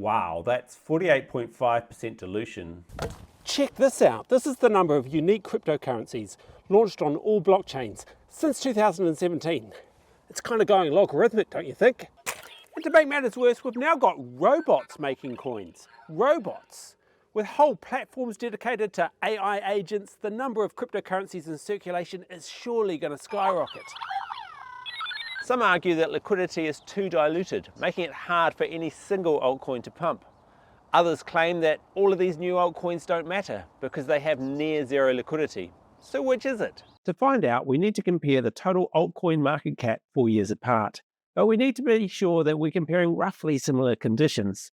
Wow, that's 48.5% dilution. Check this out. This is the number of unique cryptocurrencies launched on all blockchains since 2017. It's kind of going logarithmic, don't you think? And to make matters worse, we've now got robots making coins. Robots. With whole platforms dedicated to AI agents, the number of cryptocurrencies in circulation is surely going to skyrocket. Some argue that liquidity is too diluted, making it hard for any single altcoin to pump. Others claim that all of these new altcoins don't matter because they have near zero liquidity. So which is it? To find out, we need to compare the total altcoin market cap 4 years apart. But we need to be sure that we're comparing roughly similar conditions.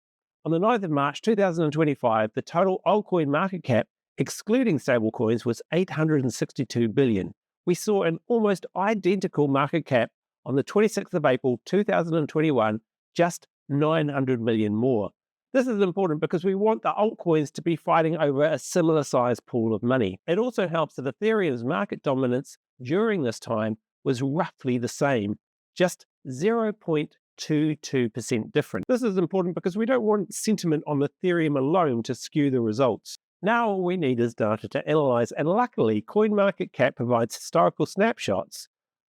On the 9th of March 2025, the total altcoin market cap, excluding stablecoins, was $862 billion. We saw an almost identical market cap on the 26th of April 2021, just 900 million more. This is important because we want the altcoins to be fighting over a similar size pool of money. It also helps that Ethereum's market dominance during this time was roughly the same, just 0.22% different. This is important because we don't want sentiment on Ethereum alone to skew the results. Now all we need is data to analyze, and luckily CoinMarketCap provides historical snapshots,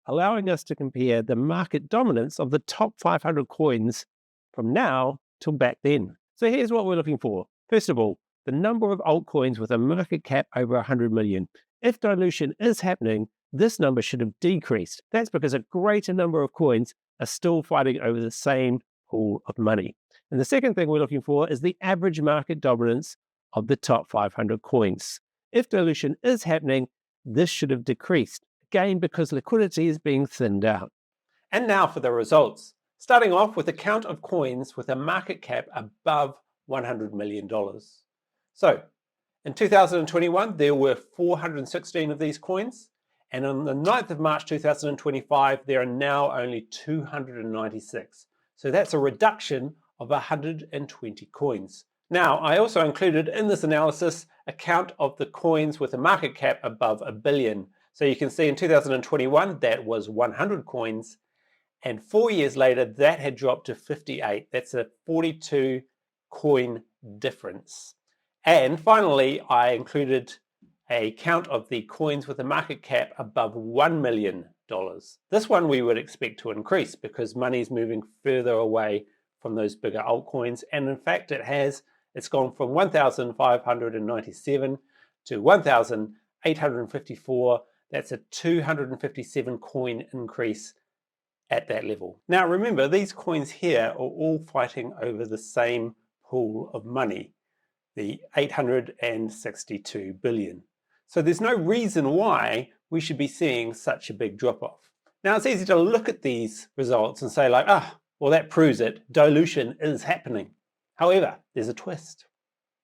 allowing us to compare the market dominance of the top 500 coins from now till back then. So here's what we're looking for. First of all, the number of altcoins with a market cap over 100 million. If dilution is happening, this number should have decreased. That's because a greater number of coins are still fighting over the same pool of money. And the second thing we're looking for is the average market dominance of the top 500 coins. If dilution is happening, this should have decreased, again because liquidity is being thinned out. And now for the results. Starting off with the count of coins with a market cap above $100 million. So, in 2021, there were 416 of these coins, and on the 9th of March 2025, there are now only 296. So that's a reduction of 120 coins. Now, I also included in this analysis a count of the coins with a market cap above $1 billion. So you can see in 2021, that was 100 coins. And 4 years later, that had dropped to 58. That's a 42 coin difference. And finally, I included a count of the coins with a market cap above $1 million. This one we would expect to increase because money is moving further away from those bigger altcoins. And in fact, it has. It's gone from 1,597 to 1,854. That's a 257 coin increase at that level. Now remember, these coins here are all fighting over the same pool of money, the 862 billion. So there's no reason why we should be seeing such a big drop-off. Now it's easy to look at these results and say like, well that proves it, dilution is happening. However, there's a twist.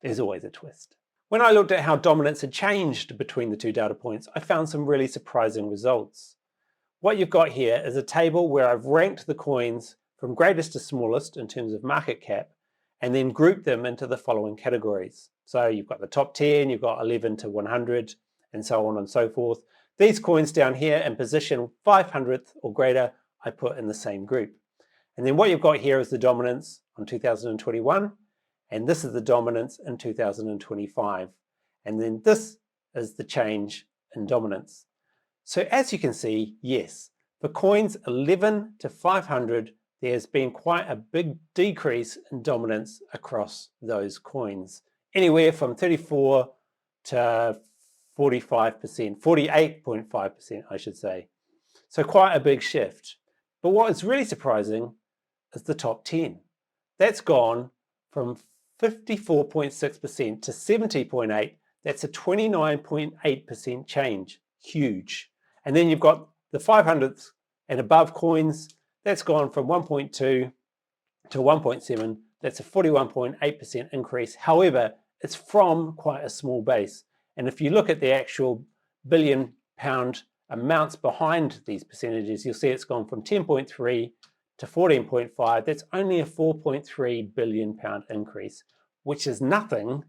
There's always a twist. When I looked at how dominance had changed between the two data points, I found some really surprising results. What you've got here is a table where I've ranked the coins from greatest to smallest in terms of market cap, and then grouped them into the following categories. So you've got the top 10, you've got 11 to 100, and so on and so forth. These coins down here in position 500th or greater, I put in the same group. And then what you've got here is the dominance on 2021, and this is the dominance in 2025. And then this is the change in dominance. So as you can see, yes, for coins 11 to 500, there's been quite a big decrease in dominance across those coins. Anywhere from 34 to 45%, 48.5%, I should say. So quite a big shift. But what is really surprising is the top 10. That's gone from 54.6% to 70.8%. That's a 29.8% change. Huge. And then you've got the 500th and above coins. That's gone from 1.2 to 1.7. That's a 41.8% increase. However, it's from quite a small base. And if you look at the actual billion pound amounts behind these percentages, you'll see it's gone from 10.3 to 14.5. That's only a 4.3 billion pound increase, which is nothing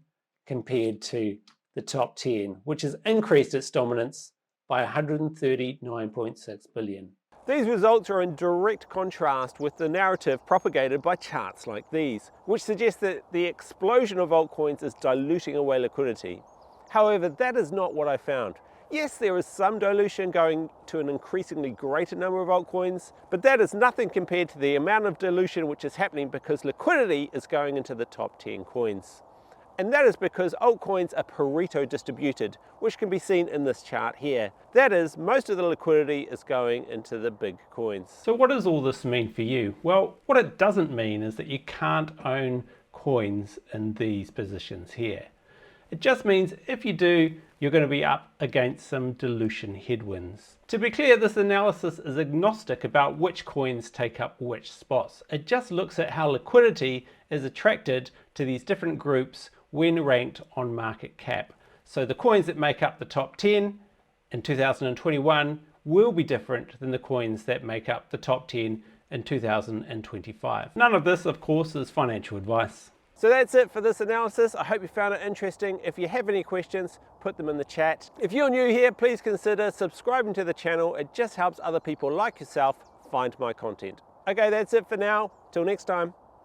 compared to the top 10, which has increased its dominance by 139.6 billion. These results are in direct contrast with the narrative propagated by charts like these, which suggest that the explosion of altcoins is diluting away liquidity. However, that is not what I found. Yes, there is some dilution going to an increasingly greater number of altcoins, but that is nothing compared to the amount of dilution which is happening because liquidity is going into the top 10 coins. And that is because altcoins are Pareto distributed, which can be seen in this chart here. That is, most of the liquidity is going into the big coins. So what does all this mean for you? Well, what it doesn't mean is that you can't own coins in these positions here. It just means if you do, you're going to be up against some dilution headwinds. To be clear, this analysis is agnostic about which coins take up which spots. It just looks at how liquidity is attracted to these different groups when ranked on market cap. So the coins that make up the top 10 in 2021 will be different than the coins that make up the top 10 in 2025. None of this, of course, is financial advice. So that's it for this analysis. I hope you found it interesting. If you have any questions, put them in the chat. If you're new here, please consider subscribing to the channel. It just helps other people like yourself find my content. Okay, that's it for now. Till next time.